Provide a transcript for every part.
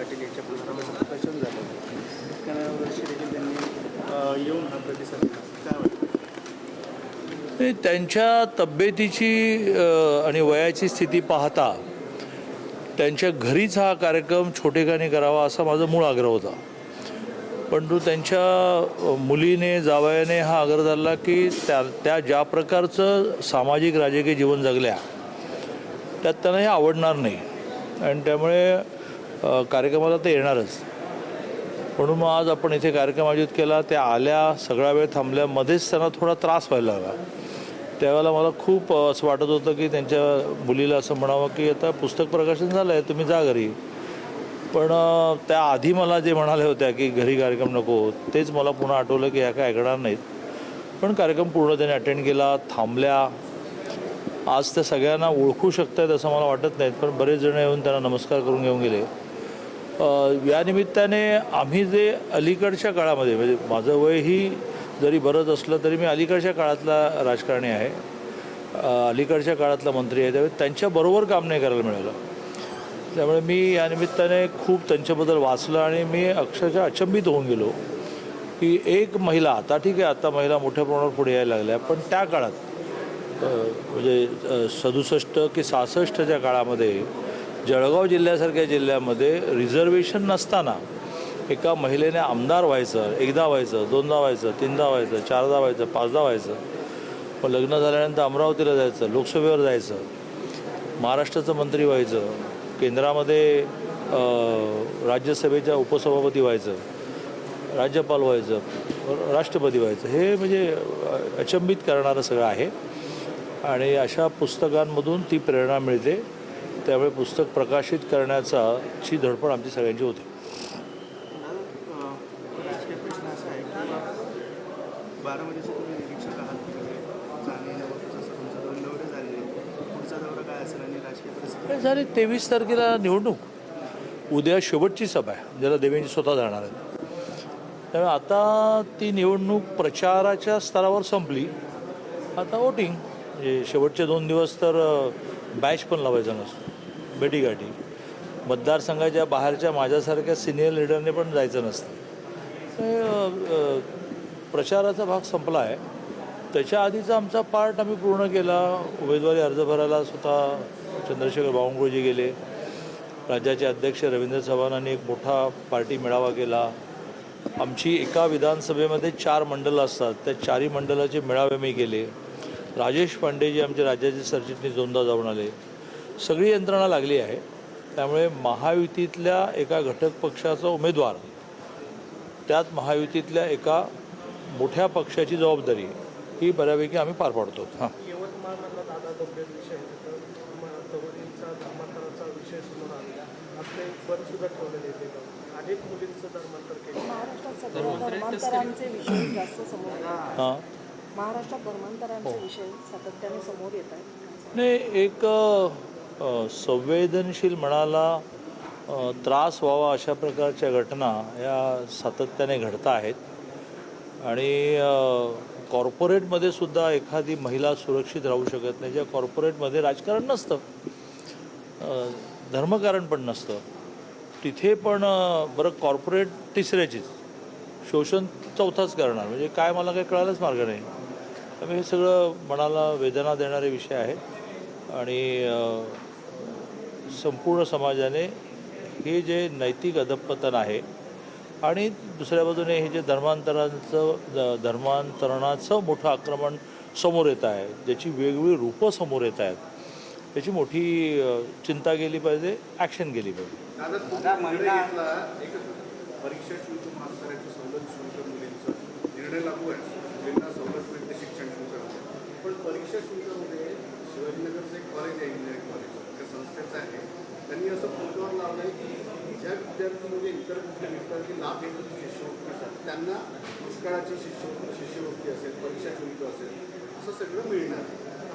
पाटील यांच्या पुस्तकाचं प्रकाशन झालं वर्षी देखील त्यांनी येऊन हा प्रतिसाद दिला. काय वाटतं? त्यांच्या तब्येतीची आणि वयाची स्थिती पाहता त्यांच्या घरीच हा कार्यक्रम छोटेखानी करावा असा माझा मूळ आग्रह होता. परंतु त्यांच्या मुलीने जावयाने हा आग्रह धरला की त्या ज्या प्रकारचं सामाजिक राजकीय जीवन जगल्या त्यात त्यांना हे आवडणार नाही आणि त्यामुळे कार्यक्रमाला ते येणारच. म्हणून मग आज आपण इथे कार्यक्रम आयोजित केला. त्या आल्या, सगळा वेळ थांबल्या, मध्येच त्यांना थोडा त्रास व्हायला लागला. त्यावेळेला मला खूप असं वाटत होतं की त्यांच्या मुलीला असं म्हणावं की आता पुस्तक प्रकाशन झालं आहे, तुम्ही जा घरी. पण त्याआधी मला जे म्हणाले होत्या की घरी कार्यक्रम नको, तेच मला पुन्हा आठवलं की ह्या काय ऐकणार नाहीत. पण कार्यक्रम पूर्ण त्याने अटेंड केला, थांबल्या. आज त्या सगळ्यांना ओळखू शकत आहेत असं मला वाटत नाहीत, पण बरेच जण येऊन त्यांना नमस्कार करून घेऊन गेले. या निमित्ताने आम्ही जे अलीकडच्या काळामध्ये, म्हणजे माझं वयही जरी बरंच असलं तरी मी अलीकडच्या काळातला राजकारणी आहे, अलीकडच्या काळातला मंत्री आहे, त्यामुळे त्यांच्याबरोबर काम नाही करायला मिळालं. त्यामुळे मी या निमित्ताने खूप त्यांच्याबद्दल वाचलं आणि मी अक्षरशः अचंबित होऊन गेलो की एक महिला, आता ठीक आहे आता महिला मोठ्या प्रमाणावर पुढे यायला लागल्या, पण त्या काळात म्हणजे 67 की 66च्या काळामध्ये जळगाव जिल्ह्यासारख्या जिल्ह्यामध्ये रिझर्वेशन नसताना एका महिलेने आमदार व्हायचं, एकदा व्हायचं, दोनदा व्हायचं, तीनदा व्हायचं, चारदा व्हायचं, पाचदा व्हायचं. मग लग्न झाल्यानंतर अमरावतीला जायचं, लोकसभेवर जायचं, महाराष्ट्राचं मंत्री व्हायचं, केंद्रामध्ये राज्यसभेच्या उपसभापती व्हायचं, राज्यपाल व्हायचं, राष्ट्रपती व्हायचं. हे म्हणजे अचंबित करणारं सगळं आहे आणि अशा पुस्तकांमधून ती प्रेरणा मिळते. त्यामुळे पुस्तक प्रकाशित करण्याची धडपड आमची सगळ्यांची होती. राजकीय प्रश्न असा आहे की बारामतीचे तुम्ही निरीक्षक आहात आणि तुमचा 2 दौरे झालेले, पुढचा दौरा काय असेल आणि राजकीय परिस्थिती झाली 23 तारखेला निवडणूक, उद्या शेवटची सभा आहे ज्याला देवेंद्र स्वतः जाणार आहेत. त्यामुळे आता ती निवडणूक प्रचाराच्या स्तरावर संपली. आता वोटिंग, म्हणजे शेवटचे 2 दिवस तर बॅच पण लावायचा नसतो, भेटीगाठी. मतदारसंघाच्या बाहेरच्या माझ्यासारख्या सिनियर लीडरने पण जायचं नसतं. प्रचाराचा भाग संपला आहे. त्याच्या आधीचा आमचा पार्ट आम्ही पूर्ण केला. उमेदवारी अर्ज भरायला स्वतः चंद्रशेखर बावनकुळेजी गेले. राज्याचे अध्यक्ष रवींद्र चव्हाणांनी एक मोठा पार्टी मेळावा केला. आमची एका विधानसभेमध्ये 4 मंडलं असतात, त्या 4ही मंडलाचे मेळावे मी केले. राजेश पांडेजी आमचे राज्याचे सरचिटणीस 2दा जाऊन आले. सगळी यंत्रणा लागली आहे. त्यामुळे महायुतीतल्या एका घटक पक्षाचा उमेदवार, त्यात महायुतीतल्या एका मोठ्या पक्षाची जबाबदारी ही बऱ्यापैकी आम्ही पार पाडतो. हां, यवतमाळमधला दादा गंभीर विषय होता, तरुणींचा धर्मांतराचा विषय समोर आला. आपले बंद सुद्धा ठेवलेले येते, अनेक मुलींचं धर्मांतर केलं. महाराष्ट्रात सध्या धर्मांतरांचे विषय जास्त समोर येतात. हां, महाराष्ट्रात धर्मांतरांचे विषय सातत्याने समोर येत आहेत. नाही, एक संवेदनशील मनाला त्रास व्हावा अशा प्रकारच्या घटना या सातत्याने घडत आहेत आणि कॉर्पोरेटमध्ये सुद्धा एखादी महिला सुरक्षित राहू शकत नाही. ज्या कॉर्पोरेटमध्ये राजकारण नसतं, धर्मकारण पण नसतं, तिथे पण बरं कॉर्पोरेट तिसऱ्याचीच, शोषण चौथाच करणार, म्हणजे काय मला काही कळायलाच मार्ग नाही. त्यामुळे हे सगळं मनाला वेदना देणारे विषय आहेत आणि संपूर्ण समाजाने हे जे नैतिक अधःपतन आहे आणि दुसऱ्या बाजूने हे जे धर्मांतरणाचं मोठं आक्रमण समोर येत आहे, ज्याची वेगवेगळी रूपं समोर येत आहेत, त्याची मोठी चिंता केली पाहिजे, ॲक्शन केली पाहिजे. परीक्षा शुल्क माफ करायचं, सवलत शुल्क मुलींचं निर्णय लागू आहे, मुलींना सवलत मिळते शिक्षण शुल्क. पण परीक्षा शुल्कामध्ये शिवाजीनगरचं एक कॉलेज आहे, इंजिनिअरिंग कॉलेज, त्या संस्थेचं आहे, त्यांनी असं फोटोवर लावलं आहे की ज्या विद्यार्थी म्हणजे इतर कुठले विद्यार्थी लाभ घेतात शिष्यवृत्तीसाठी, त्यांना दुष्काळाची शिष्यवृत्ती असेल, परीक्षा शुल्क असेल, असं सगळं मिळणार.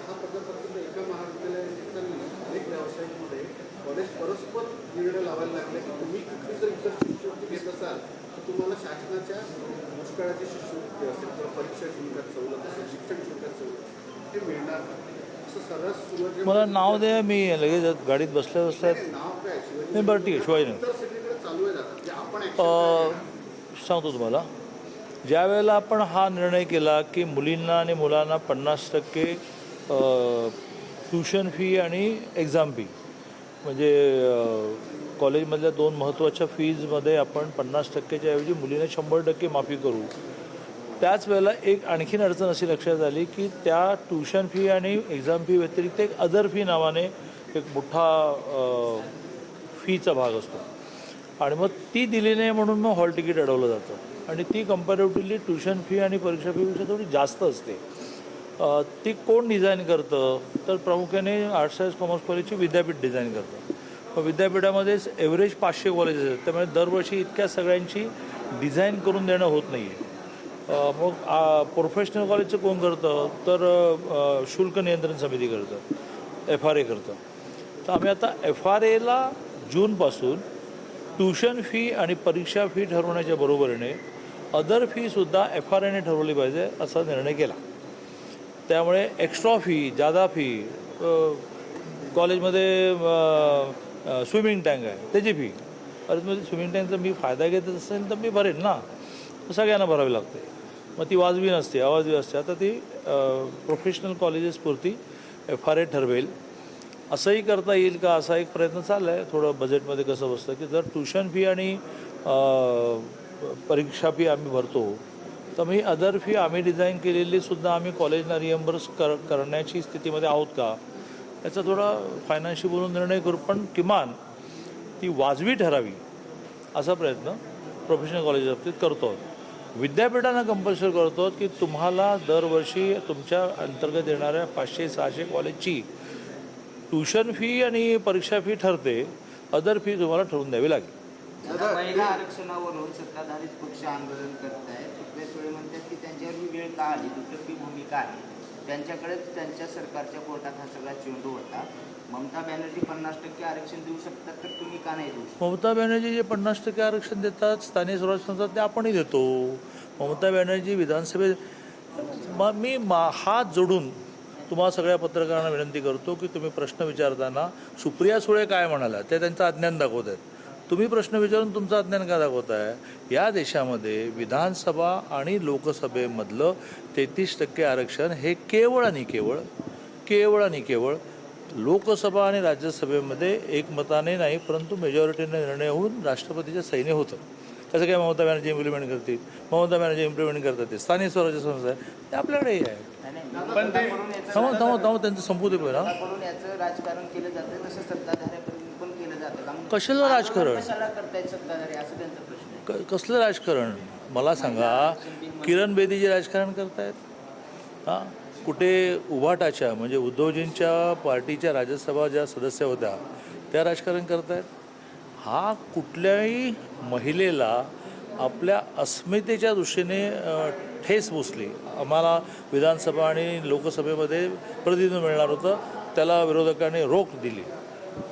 हा पद्धत एका महाविद्यालयाच्या अनेक व्यावसायिकमध्ये कॉलेज परस्पर निर्णय लावायला लागले की तुम्ही कुठली जर इतर शिष्यवृत्ती घेत असाल तर तुम्हाला शासनाच्या दुष्काळाची शिष्यवृत्ती असेल किंवा परीक्षा शुल्कात सवलत असेल, शिक्षण शुल्कात सवलत हे मिळणार. असं सर्रास सुरुवात मला नाव द्या, मी लगेच गाडीत बसल्या नाव काय नाही, बरं ठीक आहे, शिवाजीनगर. सगळीकडे चालू आहे दादा की आपण action सांगतो तुम्हाला, ज्या वेळेला आपण हा निर्णय केला की मुलींना आणि मुलांना 50% ट्युशन फी आणि एक्झाम फी, म्हणजे कॉलेजमधल्या 2 महत्त्वाच्या फीजमध्ये आपण 50%च्या ऐवजी मुलींना 100% माफी करू. त्याच वेळेला एक आणखीन अडचण अशी लक्षात आली की त्या ट्युशन फी आणि एक्झाम फी व्यतिरिक्त एक अदर फी नावाने एक मोठा फीचा भाग असतो आणि मग ती दिली नाही म्हणून मग हॉल तिकीट अडवलं जातं आणि ती कम्पॅरेटिव्हली ट्युशन फी आणि परीक्षा फीपेक्षा थोडी जास्त असते. ती कोण डिझाईन करतं तर प्रामुख्याने आर्ट्स सायन्स कॉमर्स कॉलेजची विद्यापीठ डिझाईन करतं. मग विद्यापीठामध्येच एव्हरेज 500 कॉलेजेस आहेत, त्यामुळे दरवर्षी इतक्या सगळ्यांची डिझाईन करून देणं होत नाही आहे. मग प्रोफेशनल कॉलेजचं कोण करतं तर शुल्क नियंत्रण समिती करतं, FRA करतं. तर आम्ही आता FRAला जूनपासून ट्युशन फी आणि परीक्षा फी ठरवण्याच्या बरोबरीने अदर फीसुद्धा FRAने ठरवली पाहिजे असा निर्णय केला. त्यामुळे एक्स्ट्रा फी, जादा फी, कॉलेजमध्ये स्विमिंग टँक आहे त्याची फी, कॉलेजमध्ये स्विमिंग टँकचा मी फायदा घेत असेल तर मी भरेन ना, सगळ्यांना भरावी लागते. मग ती वाजवी नसते, अवाजवी असते. आता ती प्रोफेशनल कॉलेजेसपुरती FRA ठरवेल. असंही करता येईल का असा एक प्रयत्न चालला आहे. थोडं बजेटमध्ये कसं बसतं की जर ट्युशन फी आणि परीक्षा फी आम्ही भरतो तर मी अदर फी आम्ही डिझाईन केलेली सुद्धा आम्ही कॉलेजला रिएम्बर्स करण्याची स्थितीमध्ये आहोत का, याचा थोडा फायनान्शियल बोलून निर्णय करू, पण किमान ती वाजवी ठरावी असा प्रयत्न प्रोफेशनल कॉलेज बाबतीत करतो. विद्यापीठांना कंपल्सरी करतो की तुम्हाला दरवर्षी तुमच्या अंतर्गत येणाऱ्या 500-600 कॉलेजची ट्युशन फी आणि परीक्षा फी ठरते, अदर फी तुम्हाला ठरवून द्यावी लागेल. महिला आरक्षणावरून सत्ताधारीच पक्ष आंदोलन करत आहे. सुप्रिया सुळे म्हणतात की त्यांच्यावर ही वेळ का आली, दुटप्पी भूमिका आहे, त्यांच्याकडेच त्यांच्या सरकारच्या कोर्टात हा सगळा चेंडू होता. ममता बॅनर्जी 50% आरक्षण देऊ शकतात तर तुम्ही का नाही देऊ शकता? ममता बॅनर्जी जे 50% आरक्षण देतात स्थानिक स्वराज्य संस्थांत ते आपणही देतो. ममता बॅनर्जी विधानसभेत मी हात जोडून तुम्हाला सगळ्या पत्रकारांना विनंती करतो की तुम्ही प्रश्न विचारताना सुप्रिया सुळे काय म्हणाल्या ते त्यांचं अज्ञान दाखवत आहेत. तुम्ही प्रश्न विचारून तुमचं अज्ञान का दाखवत आहे. या देशामध्ये विधानसभा आणि लोकसभेमधलं 33% आरक्षण हे केवळ आणि केवळ लोकसभा आणि राज्यसभेमध्ये एकमताने नाही परंतु मेजॉरिटीने निर्णय होऊन राष्ट्रपतीच्या सहीने होतं. कसं काय ममता बॅनर्जी इम्प्लिमेंट करतील, ममता बॅनर्जी इम्प्लिमेंट करतात ते स्थानिक स्वराज्य संस्था आहे ते आपल्याकडेही आहे. पण ते थांबा त्यांचं संपू दे पहिला. याचं राजकारण केलं जातं तसं सत्ताधाऱ्यापर्यंत पण केलं जातं. कशाला राजकारण, कशाला करतायत सत्ताधारी असं त्यांचा प्रश्न आहे. कसलं राजकारण मला सांगा. किरण बेदी जे राजकारण करतायत, हां कुठे उभाटाच्या म्हणजे उद्धवजींच्या पार्टीच्या राज्यसभा ज्या सदस्य होत्या त्या राजकारण करतायत. हा कुठल्याही महिलेला आपल्या अस्मितेच्या दृष्टीने ठेस पोचली. आम्हाला विधानसभा आणि लोकसभेमध्ये प्रतिनिधित्व मिळणार होतं, त्याला विरोधकांनी रोख दिली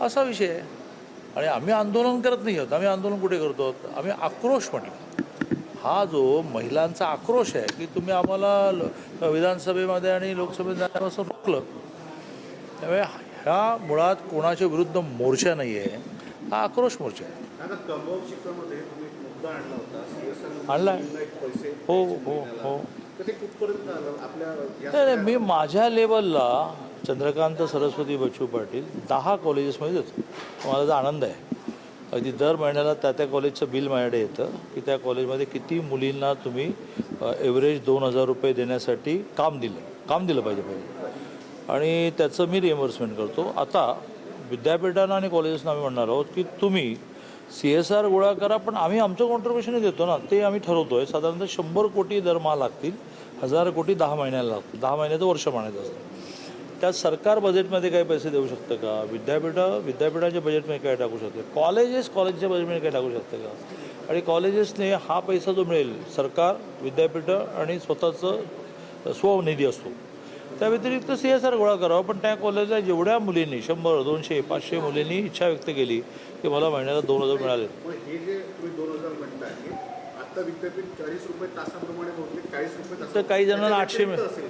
असा विषय आहे. आणि आम्ही आंदोलन करत नाही आहोत. आम्ही आंदोलन कुठे करतो, आम्ही आक्रोश म्हटलं. हा जो महिलांचा आक्रोश आहे की तुम्ही आम्हाला विधानसभेमध्ये आणि लोकसभेत जाण्यापासून रोखलं, त्यामुळे ह्या मुळात कोणाच्या विरुद्ध मोर्चा नाही आहे, हा आक्रोश मोर्चा आहे. आता कमव शिकामध्ये तुम्ही मुद्दा आणला होता, CSR आणला पैसे हो तर ते कुठपर्यंत आलं आपल्या नाही मी माझ्या लेवलला चंद्रकांत सरस्वती बच्चू पाटील 10 कॉलेजेसमध्ये देतो. मला तर आनंद आहे. अगदी दर महिन्याला त्या कॉलेजचं बिल माझ्याकडे येतं की त्या कॉलेजमध्ये किती मुलींना तुम्ही एव्हरेज 2,000 रुपये देण्यासाठी काम दिलं पाहिजे आणि त्याचं मी रिएम्बर्समेंट करतो. आता विद्यापीठांना आणि कॉलेजेसना आम्ही म्हणणार आहोत की तुम्ही CSR गोळा करा, पण आम्ही आमचं कॉन्ट्रिब्युशन देतो ना, ते आम्ही ठरवतो आहे. साधारणतः 100 कोटी दरमहा लागतील, 1000 कोटी 10 महिन्याला लागतील. 10 महिन्याचं वर्ष म्हणायचं असतं. त्यात सरकार बजेटमध्ये काही पैसे देऊ शकतं का, विद्यापीठाच्या बजेटमध्ये काय टाकू शकते, कॉलेजच्या बजेटमध्ये काय टाकू शकते का. आणि कॉलेजेसने हा पैसा जो मिळेल, सरकार विद्यापीठं आणि स्वतःचं स्वनिधी असतो, त्या व्यतिरिक्त CSR गोळा करावा. पण त्या कॉलेजला जेवढ्या मुलींनी 100, 200, 500 मुलींनी इच्छा व्यक्त केली की मला महिन्याला 2,000 मिळाले. हे जे तुम्ही 2,000 म्हणताय, आता विद्यापीठ 40 रुपये तासाप्रमाणे बहुतेक 40 रुपये तर काही जणांना 800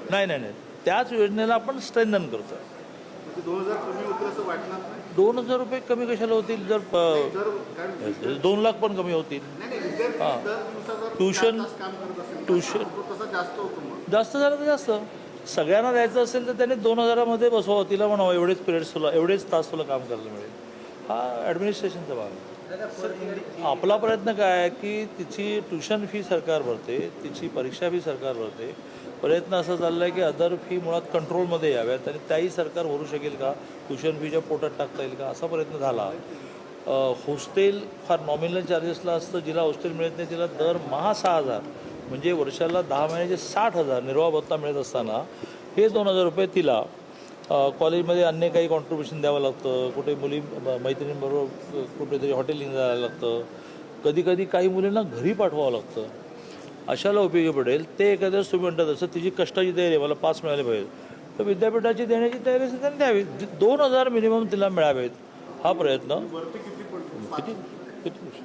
नाही त्याच योजनेला आपण स्ट्रेंथन करतो. की 2000 कमी होतील असं वाटणार नाही? 2,000 रुपये कमी कशाला होतील जर दर काय 2 लाख पण कमी होतील. नाही विद्यार्थी हां. दर दिवसाचा ट्युशन- 4 तास काम करत असेल ट्युशन- तो तसा जास्त होतो मग. जास्त झालं तर जास्त. सगळ्यांना द्यायचं असेल तर त्याने 2,000मध्ये बसवावं. तिला म्हणावं एवढेच पिरियड्स तुला, एवढेच तास तुला काम करायला मिळेल. हा ॲडमिनिस्ट्रेशनचा भाग आहे. आपला प्रयत्न काय आहे की तिची ट्युशन फी सरकार भरते, तिची परीक्षा फी सरकार भरते. प्रयत्न असा चालला आहे की अदर फी मुळात कंट्रोलमध्ये याव्यात आणि त्याही सरकार भरू शकेल का, ट्युशन फीच्या पोटात टाकता येईल का, असा प्रयत्न झाला. हॉस्टेल फार नॉमिनल चार्जेसला असतं. जिला हॉस्टेल मिळत नाही तिला दरमहा 6,000 म्हणजे वर्षाला 10 महिन्याचे 60,000 निर्वाह भत्ता मिळत असताना हे 2,000 रुपये तिला कॉलेजमध्ये अन्य काही कॉन्ट्रीब्युशन द्यावं लागतं. कुठे मुली मैत्रिणींबरोबर कुठेतरी हॉटेलिंग जायला लागतं. कधी कधी काही मुलींना घरी पाठवावं लागतं. अशाला उपयोगी पडेल. ते एखाद्या तुम्ही म्हणतात असं तिची कष्टाची तयारी आहे, मला 5 मिळाले पाहिजे, तर विद्यापीठाची देण्याची तयारी असेल त्यांनी द्यावी. 2,000 मिनिमम तिला मिळावेत हा प्रयत्न. वरती किती पडतो? किती किती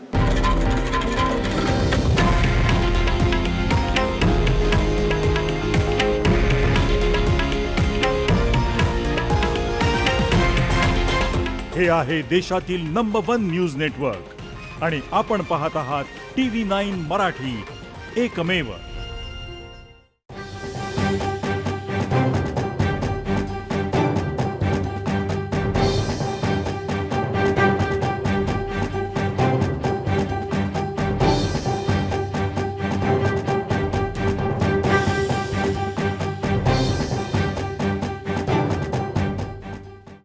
हे आहे देशातील नंबर 1 न्यूज नेटवर्क आणि आपण पाहत आहात TV9 मराठी, एकमेव.